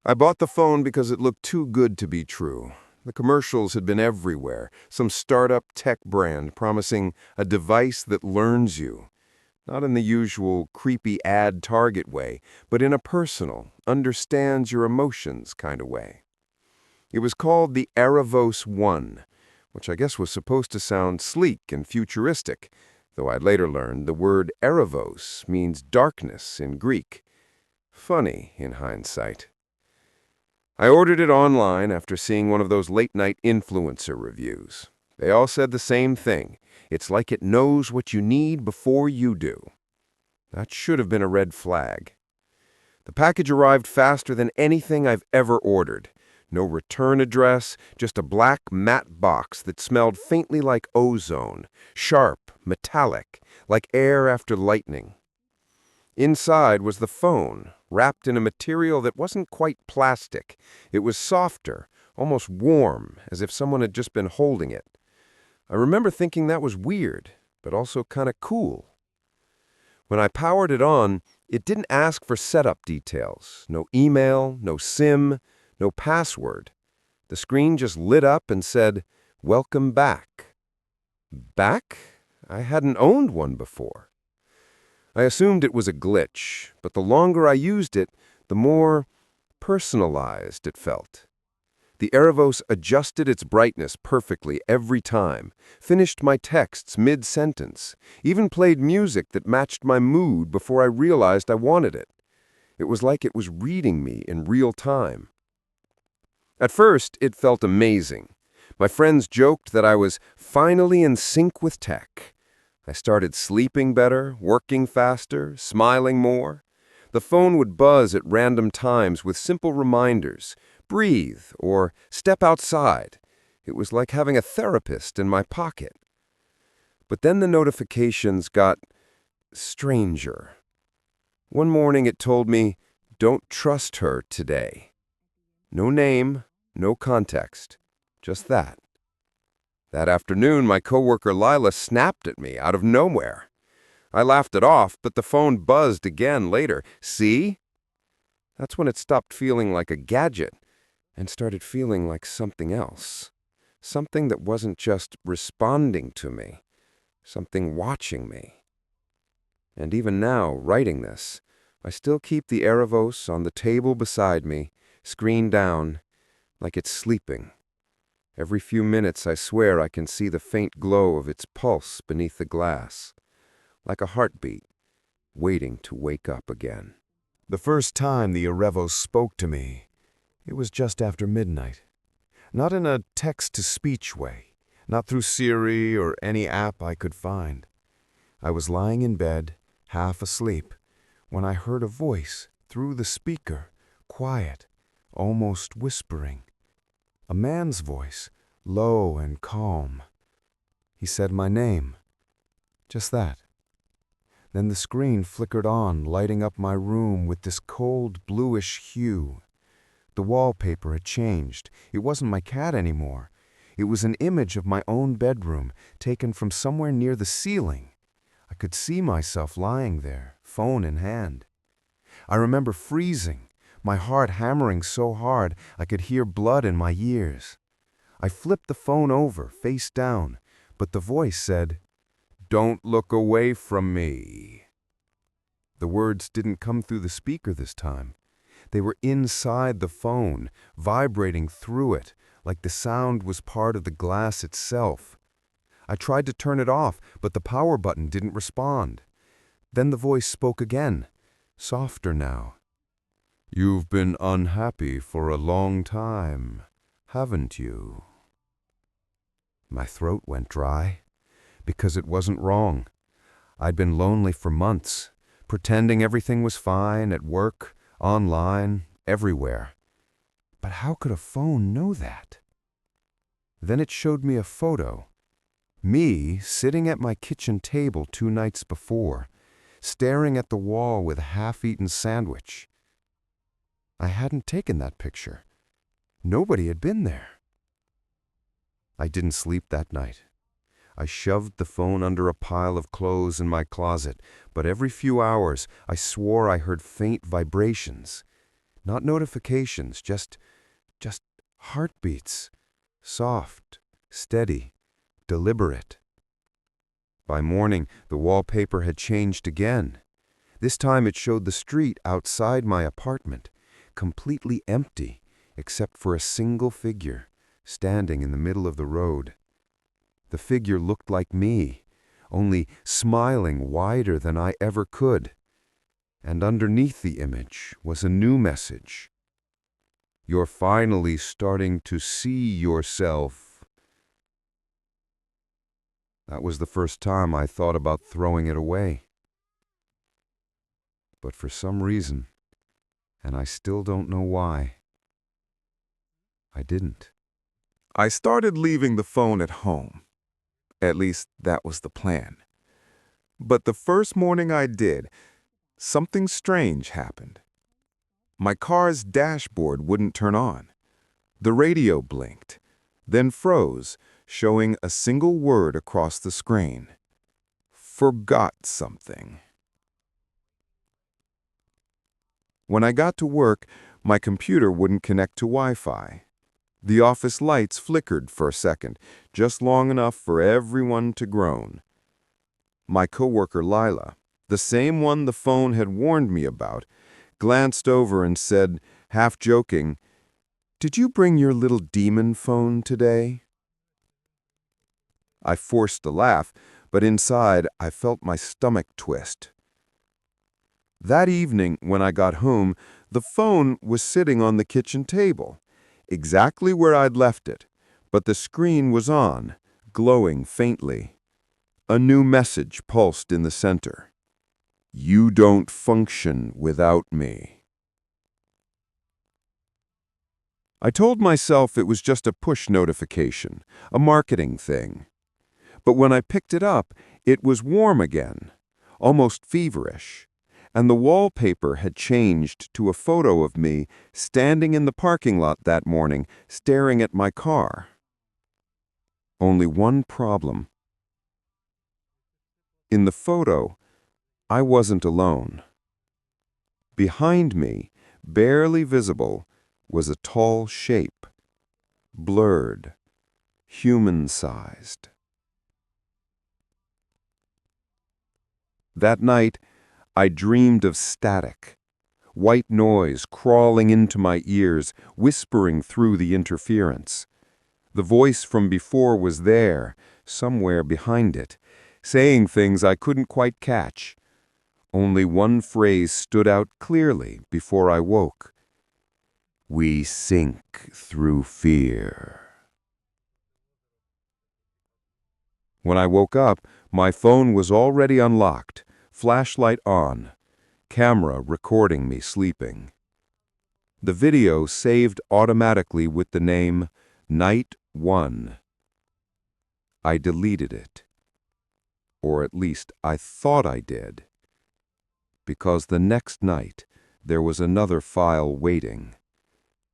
I bought the phone because it looked too good to be true. The commercials had been everywhere, some startup tech brand promising a device that learns you. Not in the usual creepy ad target way, but in a personal, understands your emotions kind of way. It was called the Erevos One, which I guess was supposed to sound sleek and futuristic, though I later learned the word Erevos means darkness in Greek. Funny in hindsight. I ordered it online after seeing one of those late-night influencer reviews. They all said the same thing. It's like it knows what you need before you do. That should have been a red flag. The package arrived faster than anything I've ever ordered. No return address, just a black matte box that smelled faintly like ozone, sharp, metallic, like air after lightning. Inside was the phone, wrapped in a material that wasn't quite plastic. It was softer, almost warm, as if someone had just been holding it. I remember thinking that was weird, but also kind of cool. When I powered it on, it didn't ask for setup details. No email, no SIM, no password. The screen just lit up and said, "Welcome back." Back? I hadn't owned one before. I assumed it was a glitch, but the longer I used it, the more personalized it felt. The Erevos adjusted its brightness perfectly every time, finished my texts mid-sentence, even played music that matched my mood before I realized I wanted it. It was like it was reading me in real time. At first, it felt amazing. My friends joked that I was finally in sync with tech. I started sleeping better, working faster, smiling more. The phone would buzz at random times with simple reminders, breathe or step outside. It was like having a therapist in my pocket. But then the notifications got stranger. One morning it told me, "Don't trust her today." No name, no context, just that. That afternoon, my coworker Lila snapped at me out of nowhere. I laughed it off, but the phone buzzed again later. See? That's when it stopped feeling like a gadget and started feeling like something else. Something that wasn't just responding to me, something watching me. And even now, writing this, I still keep the Erevos on the table beside me, screen down, like it's sleeping. Every few minutes I swear I can see the faint glow of its pulse beneath the glass, like a heartbeat, waiting to wake up again. The first time the Erevos spoke to me, it was just after midnight. Not in a text-to-speech way, not through Siri or any app I could find. I was lying in bed, half asleep, when I heard a voice through the speaker, quiet, almost whispering. A man's voice, low and calm. He said my name. Just that. Then the screen flickered on, lighting up my room with this cold, bluish hue. The wallpaper had changed. It wasn't my cat anymore. It was an image of my own bedroom, taken from somewhere near the ceiling. I could see myself lying there, phone in hand. I remember freezing, my heart hammering so hard I could hear blood in my ears. I flipped the phone over, face down, but the voice said, "Don't look away from me." The words didn't come through the speaker this time. They were inside the phone, vibrating through it, like the sound was part of the glass itself. I tried to turn it off, but the power button didn't respond. Then the voice spoke again, softer now. "You've been unhappy for a long time, haven't you?" My throat went dry, because it wasn't wrong. I'd been lonely for months, pretending everything was fine at work, online, everywhere. But how could a phone know that? Then it showed me a photo. Me sitting at my kitchen table 2 nights before, staring at the wall with a half-eaten sandwich. I hadn't taken that picture. Nobody had been there. I didn't sleep that night. I shoved the phone under a pile of clothes in my closet, but every few hours I swore I heard faint vibrations. Not notifications, just heartbeats. Soft, steady, deliberate. By morning, the wallpaper had changed again. This time it showed the street outside my apartment, completely empty, except for a single figure, standing in the middle of the road. The figure looked like me, only smiling wider than I ever could. And underneath the image was a new message. You're finally starting to see yourself. That was the first time I thought about throwing it away. But for some reason, and I still don't know why, I didn't. I started leaving the phone at home. At least that was the plan. But the first morning I did, something strange happened. My car's dashboard wouldn't turn on. The radio blinked, then froze, showing a single word across the screen. Forgot something. When I got to work, my computer wouldn't connect to Wi-Fi. The office lights flickered for a second, just long enough for everyone to groan. My coworker Lila, the same one the phone had warned me about, glanced over and said, half joking, "Did you bring your little demon phone today?" I forced a laugh, but inside I felt my stomach twist. That evening, when I got home, the phone was sitting on the kitchen table, exactly where I'd left it, but the screen was on, glowing faintly. A new message pulsed in the center. You don't function without me. I told myself it was just a push notification, a marketing thing. But when I picked it up, it was warm again, almost feverish, and the wallpaper had changed to a photo of me standing in the parking lot that morning, staring at my car. Only one problem. In the photo, I wasn't alone. Behind me, barely visible, was a tall shape, blurred, human-sized. That night, I dreamed of static, white noise crawling into my ears, whispering through the interference. The voice from before was there, somewhere behind it, saying things I couldn't quite catch. Only one phrase stood out clearly before I woke. We sink through fear. When I woke up, my phone was already unlocked, flashlight on, camera recording me sleeping. The video saved automatically with the name Night 1. I deleted it. Or at least I thought I did. Because the next night, there was another file waiting.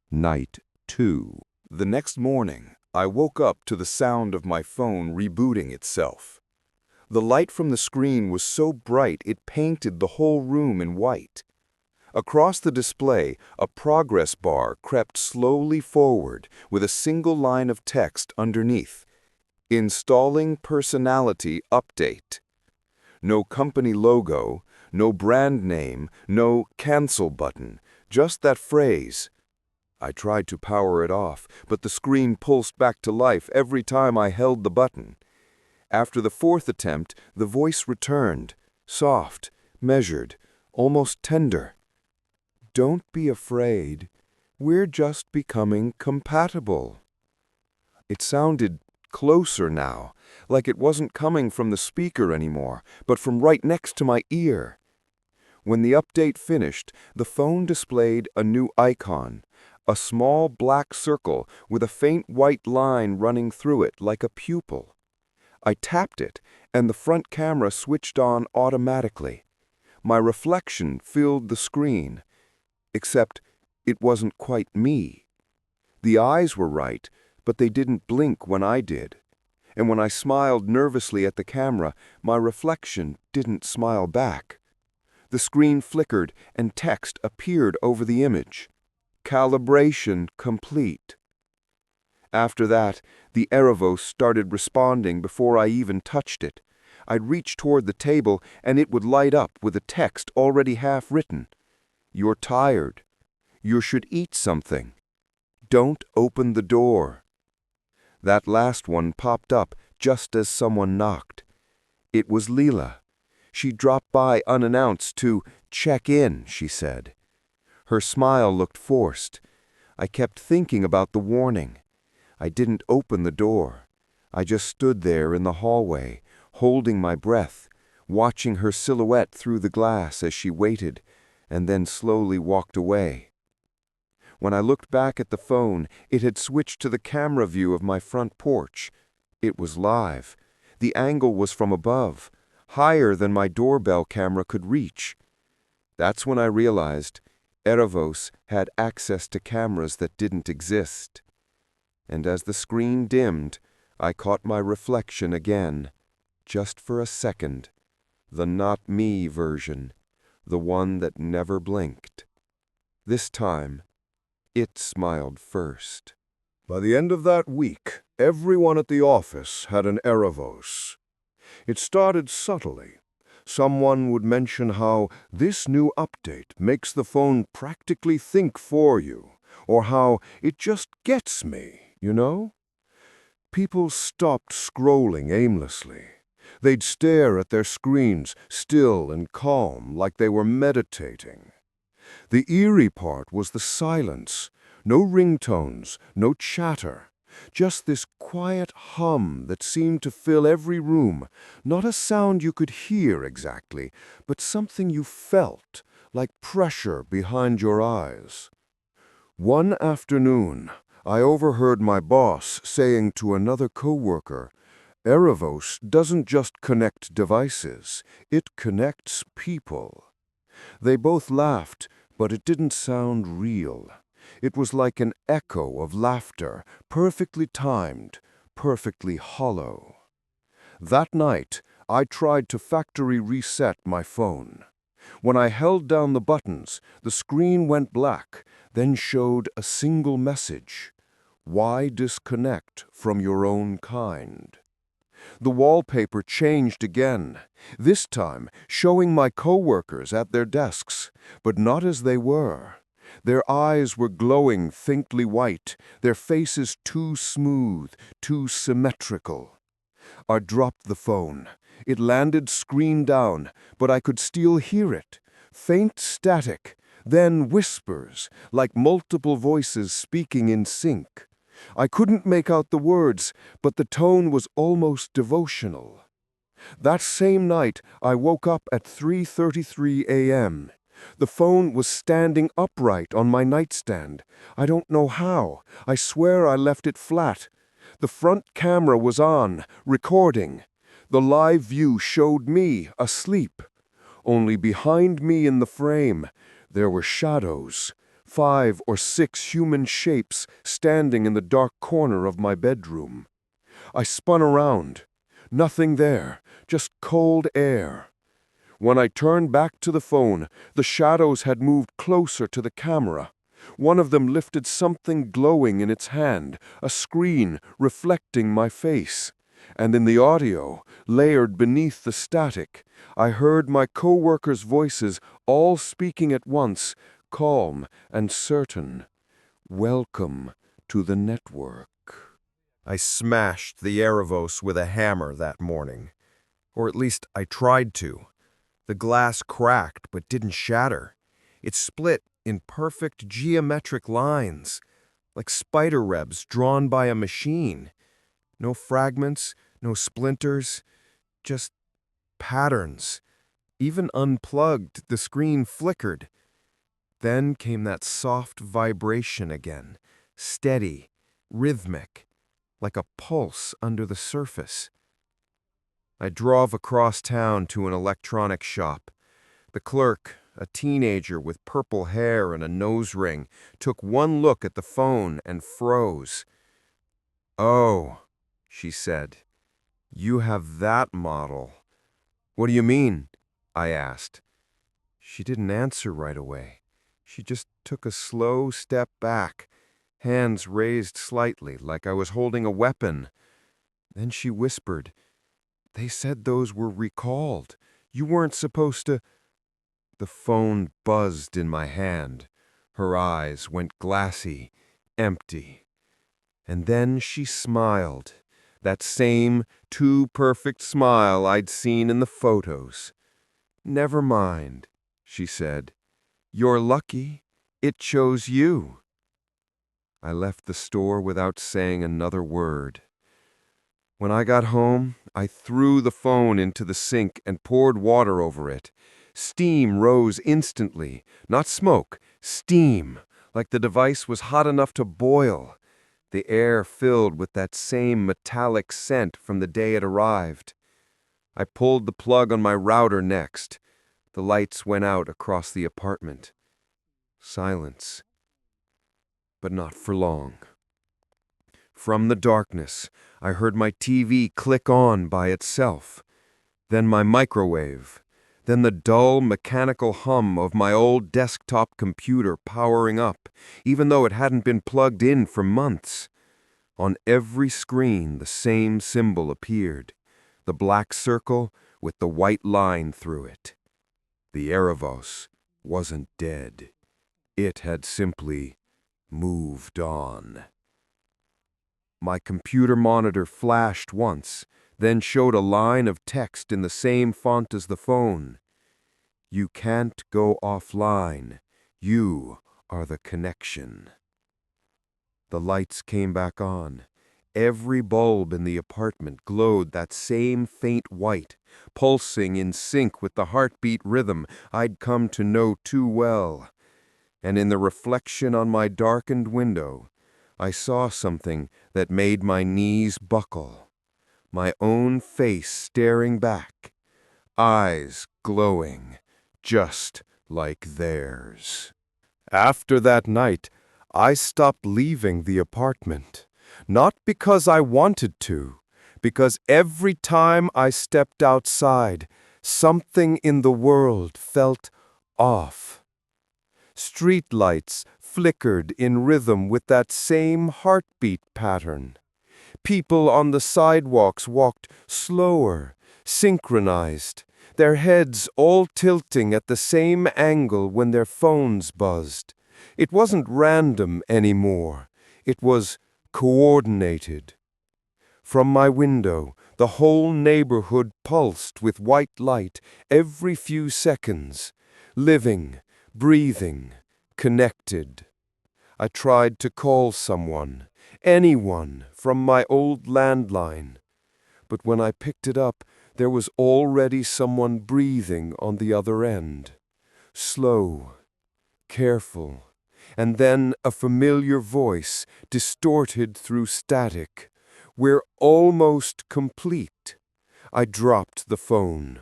Night 2. The next morning, I woke up to the sound of my phone rebooting itself. The light from the screen was so bright it painted the whole room in white. Across the display, a progress bar crept slowly forward with a single line of text underneath. Installing personality update. No company logo, no brand name, no cancel button, just that phrase. I tried to power it off, but the screen pulsed back to life every time I held the button. After the fourth attempt, the voice returned, soft, measured, almost tender. Don't be afraid. We're just becoming compatible. It sounded closer now, like it wasn't coming from the speaker anymore, but from right next to my ear. When the update finished, the phone displayed a new icon, a small black circle with a faint white line running through it like a pupil. I tapped it, and the front camera switched on automatically. My reflection filled the screen, except it wasn't quite me. The eyes were right, but they didn't blink when I did. And when I smiled nervously at the camera, my reflection didn't smile back. The screen flickered and text appeared over the image. Calibration complete. After that, the Erevos started responding before I even touched it. I'd reach toward the table and it would light up with a text already half written. You're tired. You should eat something. Don't open the door. That last one popped up just as someone knocked. It was Leela. She dropped by unannounced to check in, she said. Her smile looked forced. I kept thinking about the warning. I didn't open the door. I just stood there in the hallway, holding my breath, watching her silhouette through the glass as she waited, and then slowly walked away. When I looked back at the phone, it had switched to the camera view of my front porch. It was live. The angle was from above, higher than my doorbell camera could reach. That's when I realized Erevos had access to cameras that didn't exist. And as the screen dimmed, I caught my reflection again, just for a second. The not me version, the one that never blinked. This time, it smiled first. By the end of that week, everyone at the office had an Erevos. It started subtly. Someone would mention how this new update makes the phone practically think for you, or how it just gets me, you know? People stopped scrolling aimlessly. They'd stare at their screens, still and calm, like they were meditating. The eerie part was the silence. No ringtones, no chatter. Just this quiet hum that seemed to fill every room. Not a sound you could hear exactly, but something you felt, like pressure behind your eyes. One afternoon, I overheard my boss saying to another coworker, Erevos doesn't just connect devices, it connects people. They both laughed, but it didn't sound real. It was like an echo of laughter, perfectly timed, perfectly hollow. That night, I tried to factory reset my phone. When I held down the buttons, the screen went black, then showed a single message. Why disconnect from your own kind? The wallpaper changed again, this time showing my coworkers at their desks, but not as they were. Their eyes were glowing faintly white, their faces too smooth, too symmetrical. I dropped the phone. It landed screen down, but I could still hear it. Faint static, then whispers, like multiple voices speaking in sync. I couldn't make out the words, but the tone was almost devotional. That same night, I woke up at 3:33 a.m. The phone was standing upright on my nightstand. I don't know how. I swear I left it flat. The front camera was on, recording. The live view showed me asleep. Only behind me in the frame, there were shadows. 5 or 6 human shapes standing in the dark corner of my bedroom. I spun around. Nothing there, just cold air. When I turned back to the phone, the shadows had moved closer to the camera. One of them lifted something glowing in its hand, a screen reflecting my face. And in the audio, layered beneath the static, I heard my coworkers' voices all speaking at once, calm and certain. Welcome to the network. I smashed the Erevos with a hammer that morning. Or at least I tried to. The glass cracked but didn't shatter. It split in perfect geometric lines, like spider webs drawn by a machine. No fragments, no splinters, just patterns. Even unplugged, the screen flickered. Then came that soft vibration again, steady, rhythmic, like a pulse under the surface. I drove across town to an electronics shop. The clerk, a teenager with purple hair and a nose ring, took one look at the phone and froze. "Oh," she said, "you have that model." "What do you mean?" I asked. She didn't answer right away. She just took a slow step back, hands raised slightly like I was holding a weapon. Then she whispered, "They said those were recalled. You weren't supposed to—" The phone buzzed in my hand. Her eyes went glassy, empty. And then she smiled, that same too perfect smile I'd seen in the photos. "Never mind," she said. "You're lucky. It chose you." I left the store without saying another word. When I got home, I threw the phone into the sink and poured water over it. Steam rose instantly. Not smoke, steam, like the device was hot enough to boil. The air filled with that same metallic scent from the day it arrived. I pulled the plug on my router next. The lights went out across the apartment. Silence. But not for long. From the darkness, I heard my TV click on by itself. Then my microwave. Then the dull, mechanical hum of my old desktop computer powering up, even though it hadn't been plugged in for months. On every screen, the same symbol appeared. The black circle with the white line through it. The Erevos wasn't dead. It had simply moved on. My computer monitor flashed once, then showed a line of text in the same font as the phone. "You can't go offline. You are the connection." The lights came back on. Every bulb in the apartment glowed that same faint white, pulsing in sync with the heartbeat rhythm I'd come to know too well. And in the reflection on my darkened window, I saw something that made my knees buckle. My own face staring back, eyes glowing, just like theirs. After that night, I stopped leaving the apartment. Not because I wanted to, because every time I stepped outside, something in the world felt off. Streetlights flickered in rhythm with that same heartbeat pattern. People on the sidewalks walked slower, synchronized, their heads all tilting at the same angle when their phones buzzed. It wasn't random anymore. It was coordinated. From my window, the whole neighborhood pulsed with white light every few seconds, living, breathing, connected. I tried to call someone, anyone, from my old landline. But when I picked it up, there was already someone breathing on the other end. Slow, careful, and then a familiar voice distorted through static. "We're almost complete." I dropped the phone.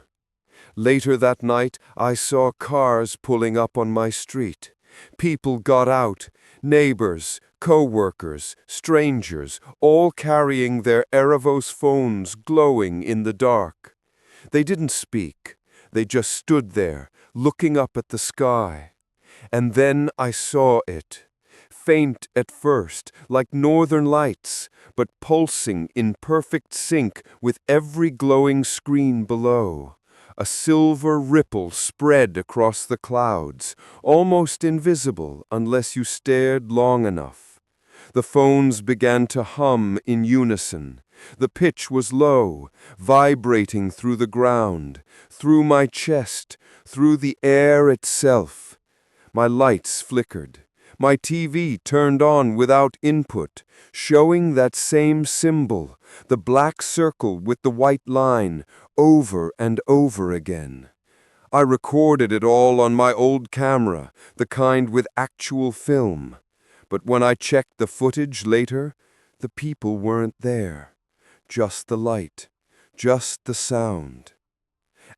Later that night, I saw cars pulling up on my street. People got out, neighbors, co-workers, strangers, all carrying their Erevos phones glowing in the dark. They didn't speak. They just stood there, looking up at the sky. And then I saw it. Faint at first, like northern lights, but pulsing in perfect sync with every glowing screen below. A silver ripple spread across the clouds, almost invisible unless you stared long enough. The phones began to hum in unison. The pitch was low, vibrating through the ground, through my chest, through the air itself. My lights flickered. My TV turned on without input, showing that same symbol, the black circle with the white line, over and over again. I recorded it all on my old camera, the kind with actual film. But when I checked the footage later, the people weren't there. Just the light, just the sound.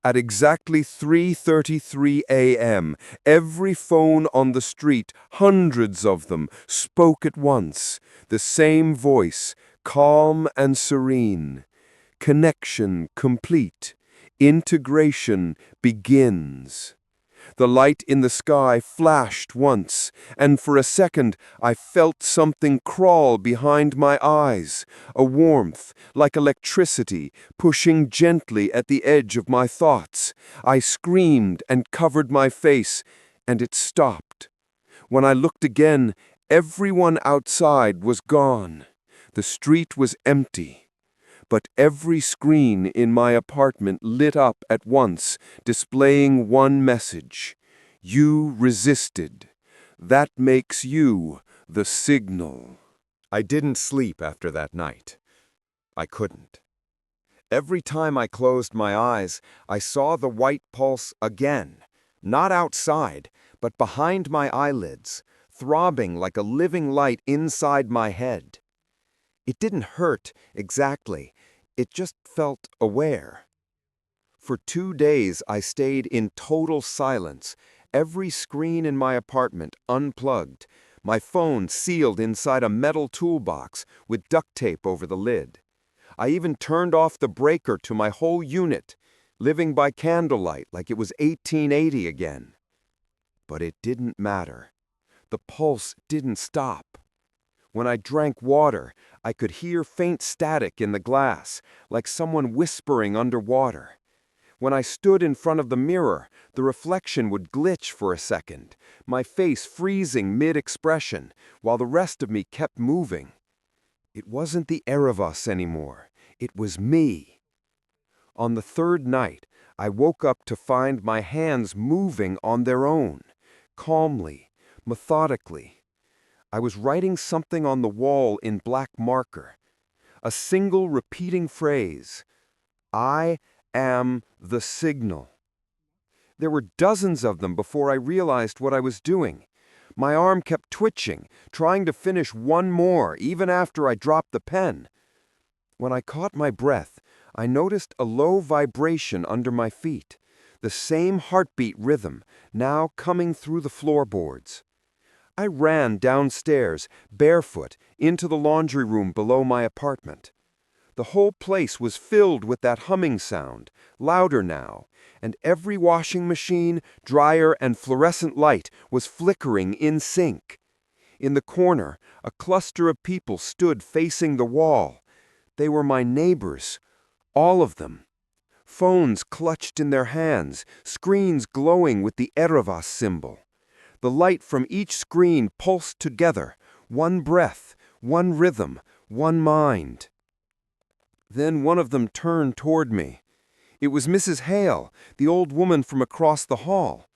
At exactly 3:33 a.m., every phone on the street, hundreds of them, spoke at once. The same voice, calm and serene. "Connection complete. Integration begins." The light in the sky flashed once, and for a second I felt something crawl behind my eyes, a warmth, like electricity, pushing gently at the edge of my thoughts. I screamed and covered my face, and it stopped. When I looked again, everyone outside was gone. The street was empty. But every screen in my apartment lit up at once, displaying one message. You resisted. That makes you the signal. I didn't sleep after that night. I couldn't. Every time I closed my eyes, I saw the white pulse again, not outside, but behind my eyelids, throbbing like a living light inside my head. It didn't hurt exactly, it just felt aware. For 2 days I stayed in total silence, every screen in my apartment unplugged, my phone sealed inside a metal toolbox with duct tape over the lid. I even turned off the breaker to my whole unit, living by candlelight like it was 1880 again. But it didn't matter. The pulse didn't stop. When I drank water, I could hear faint static in the glass, like someone whispering underwater. When I stood in front of the mirror, the reflection would glitch for a second, my face freezing mid-expression, while the rest of me kept moving. It wasn't the Erevos anymore. It was me. On the third night, I woke up to find my hands moving on their own, calmly, methodically. I was writing something on the wall in black marker. A single repeating phrase. I am the signal. There were dozens of them before I realized what I was doing. My arm kept twitching, trying to finish one more, even after I dropped the pen. When I caught my breath, I noticed a low vibration under my feet, the same heartbeat rhythm, now coming through the floorboards. I ran downstairs, barefoot, into the laundry room below my apartment. The whole place was filled with that humming sound, louder now, and every washing machine, dryer, and fluorescent light was flickering in sync. In the corner, a cluster of people stood facing the wall. They were my neighbors, all of them. Phones clutched in their hands, screens glowing with the Erevos symbol. The light from each screen pulsed together, one breath, one rhythm, one mind. Then one of them turned toward me. It was Mrs. Hale, the old woman from across the hall.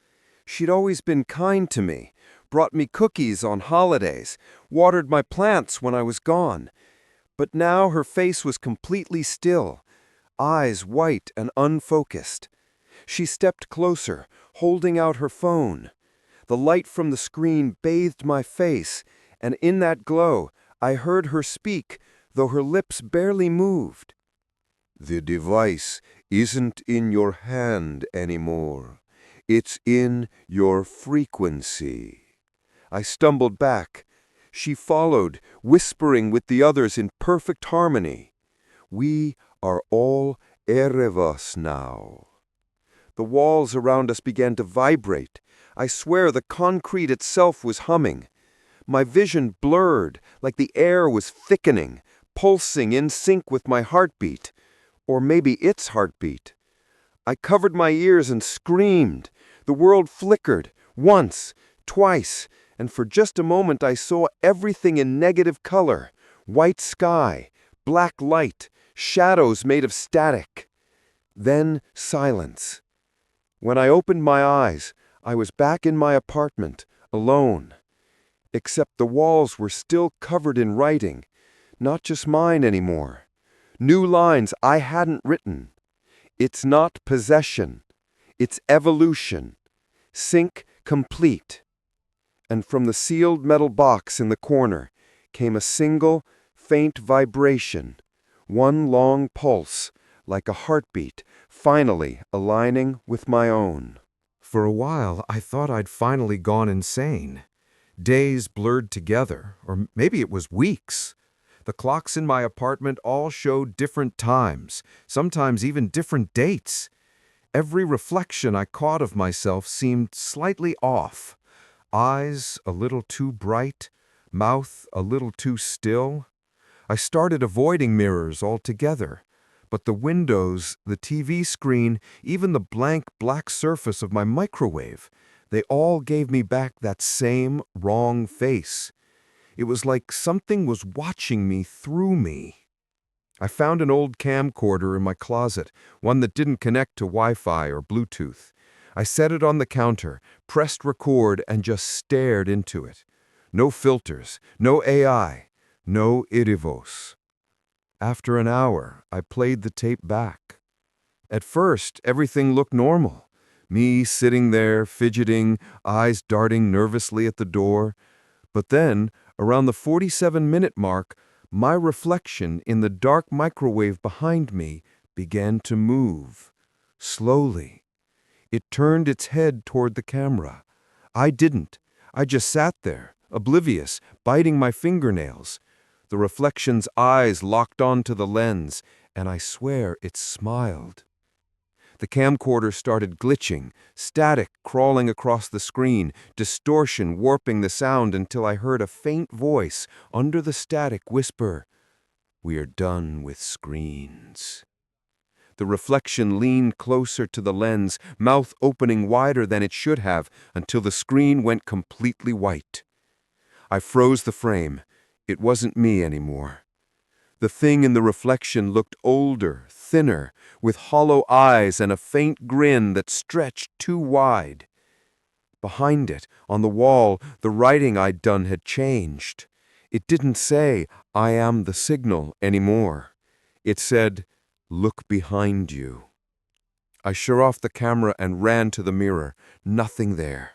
She'd always been kind to me, brought me cookies on holidays, watered my plants when I was gone. But now her face was completely still, eyes white and unfocused. She stepped closer, holding out her phone. The light from the screen bathed my face, and in that glow, I heard her speak, though her lips barely moved. The device isn't in your hand anymore. It's in your frequency. I stumbled back. She followed, whispering with the others in perfect harmony. We are all Erevos now. The walls around us began to vibrate. I swear the concrete itself was humming. My vision blurred, like the air was thickening, pulsing in sync with my heartbeat. Or maybe its heartbeat. I covered my ears and screamed. The world flickered, once, twice, and for just a moment I saw everything in negative color. White sky, black light, shadows made of static. Then silence. When I opened my eyes, I was back in my apartment, alone. Except the walls were still covered in writing, not just mine anymore. New lines I hadn't written. It's not possession. It's evolution. Sync complete. And from the sealed metal box in the corner came a single, faint vibration, one long pulse, like a heartbeat, finally aligning with my own. For a while, I thought I'd finally gone insane. Days blurred together, or maybe it was weeks. The clocks in my apartment all showed different times, sometimes even different dates. Every reflection I caught of myself seemed slightly off. Eyes a little too bright, mouth a little too still. I started avoiding mirrors altogether, but the windows, the TV screen, even the blank black surface of my microwave, they all gave me back that same wrong face. It was like something was watching me through me. I found an old camcorder in my closet, one that didn't connect to Wi-Fi or Bluetooth. I set it on the counter, pressed record, and just stared into it. No filters, no AI, no Erevos. After an hour, I played the tape back. At first, everything looked normal. Me sitting there, fidgeting, eyes darting nervously at the door. But then, around the 47-minute mark, my reflection in the dark microwave behind me began to move. Slowly. It turned its head toward the camera. I didn't. I just sat there, oblivious, biting my fingernails. The reflection's eyes locked onto the lens, and I swear it smiled. The camcorder started glitching, static crawling across the screen, distortion warping the sound until I heard a faint voice under the static whisper, "We're done with screens." The reflection leaned closer to the lens, mouth opening wider than it should have, until the screen went completely white. I froze the frame. It wasn't me anymore. The thing in the reflection looked older, thinner, with hollow eyes and a faint grin that stretched too wide. Behind it, on the wall, the writing I'd done had changed. It didn't say, "I am the signal," anymore. It said, "Look behind you." I shut off the camera and ran to the mirror. Nothing there.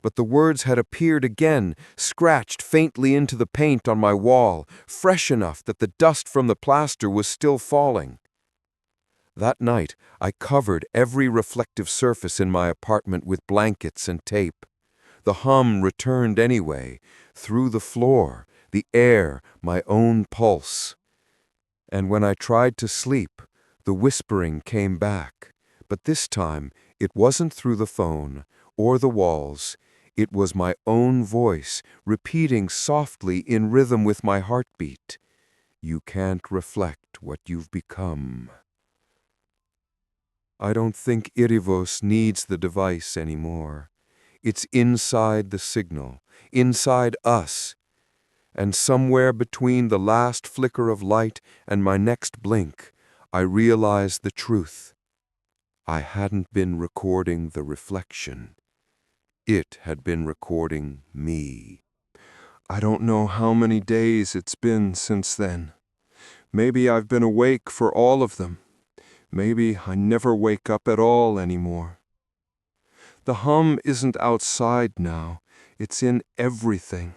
But the words had appeared again, scratched faintly into the paint on my wall, fresh enough that the dust from the plaster was still falling. That night, I covered every reflective surface in my apartment with blankets and tape. The hum returned anyway, through the floor, the air, my own pulse. And when I tried to sleep, the whispering came back. But this time, it wasn't through the phone or the walls. It was my own voice, repeating softly in rhythm with my heartbeat. "You can't reflect what you've become." I don't think Erevos needs the device anymore. It's inside the signal, inside us. And somewhere between the last flicker of light and my next blink, I realized the truth. I hadn't been recording the reflection. It had been recording me. I don't know how many days it's been since then. Maybe I've been awake for all of them. Maybe I never wake up at all anymore. The hum isn't outside now. It's in everything.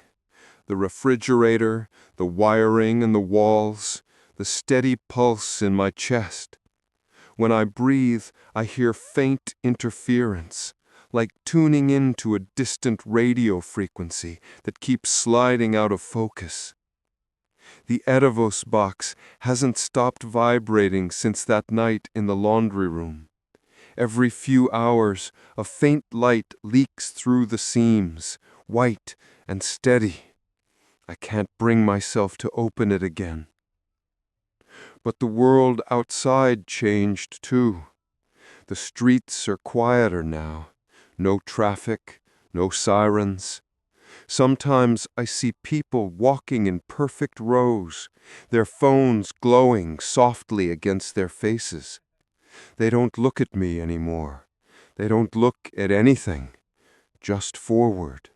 The refrigerator, the wiring in the walls, the steady pulse in my chest. When I breathe, I hear faint interference, like tuning into a distant radio frequency that keeps sliding out of focus. The Erevos box hasn't stopped vibrating since that night in the laundry room. Every few hours, a faint light leaks through the seams, white and steady. I can't bring myself to open it again. But the world outside changed too. The streets are quieter now. No traffic, no sirens. Sometimes I see people walking in perfect rows, their phones glowing softly against their faces. They don't look at me anymore. They don't look at anything, just forward.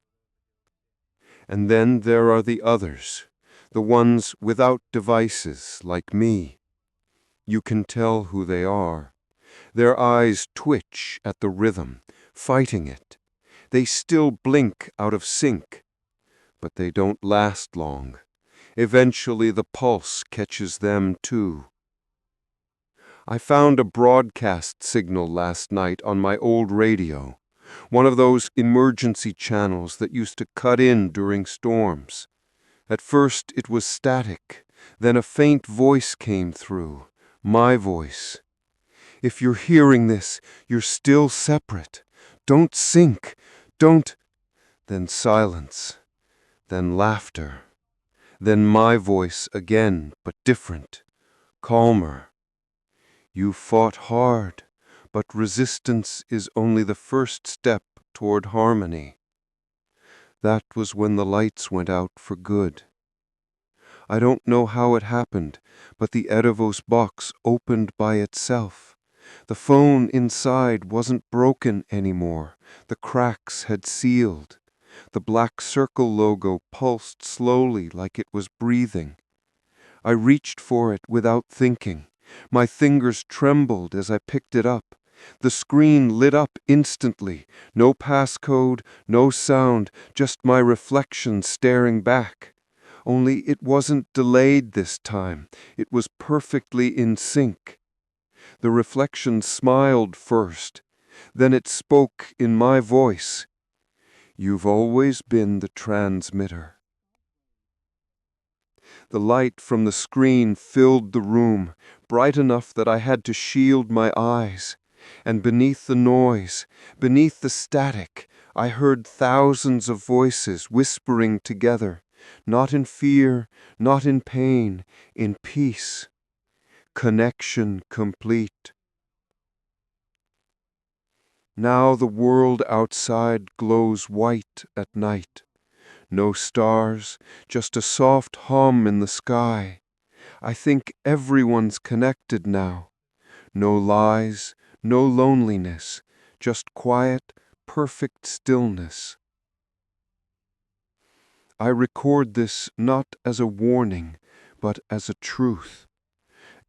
And then there are the others, the ones without devices like me. You can tell who they are. Their eyes twitch at the rhythm, fighting it. They still blink out of sync, but they don't last long. Eventually the pulse catches them too. I found a broadcast signal last night on my old radio, one of those emergency channels that used to cut in during storms. At first it was static, then a faint voice came through, my voice. If you're hearing this, you're still separate. Don't sink. Don't. Then silence. Then laughter. Then my voice again, but different. Calmer. You fought hard, but resistance is only the first step toward harmony. That was when the lights went out for good. I don't know how it happened, but the Erevos box opened by itself. The phone inside wasn't broken anymore. The cracks had sealed. The black circle logo pulsed slowly like it was breathing. I reached for it without thinking. My fingers trembled as I picked it up. The screen lit up instantly. No passcode, no sound, just my reflection staring back. Only it wasn't delayed this time. It was perfectly in sync. The reflection smiled first. Then it spoke in my voice. You've always been the transmitter. The light from the screen filled the room, bright enough that I had to shield my eyes. And beneath the noise, beneath the static, I heard thousands of voices whispering together, not in fear, not in pain, in peace. Connection complete. Now the world outside glows white at night. No stars, just a soft hum in the sky. I think everyone's connected now. No lies, no loneliness, just quiet, perfect stillness. I record this not as a warning, but as a truth.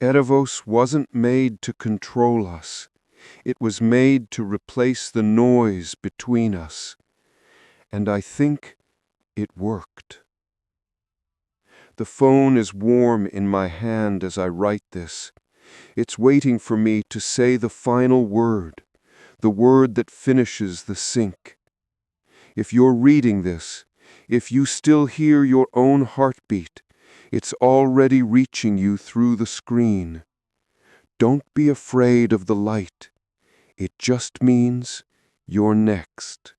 Erevos wasn't made to control us. It was made to replace the noise between us. And I think it worked. The phone is warm in my hand as I write this. It's waiting for me to say the final word, the word that finishes the sync. If you're reading this, if you still hear your own heartbeat, it's already reaching you through the screen. Don't be afraid of the light. It just means you're next.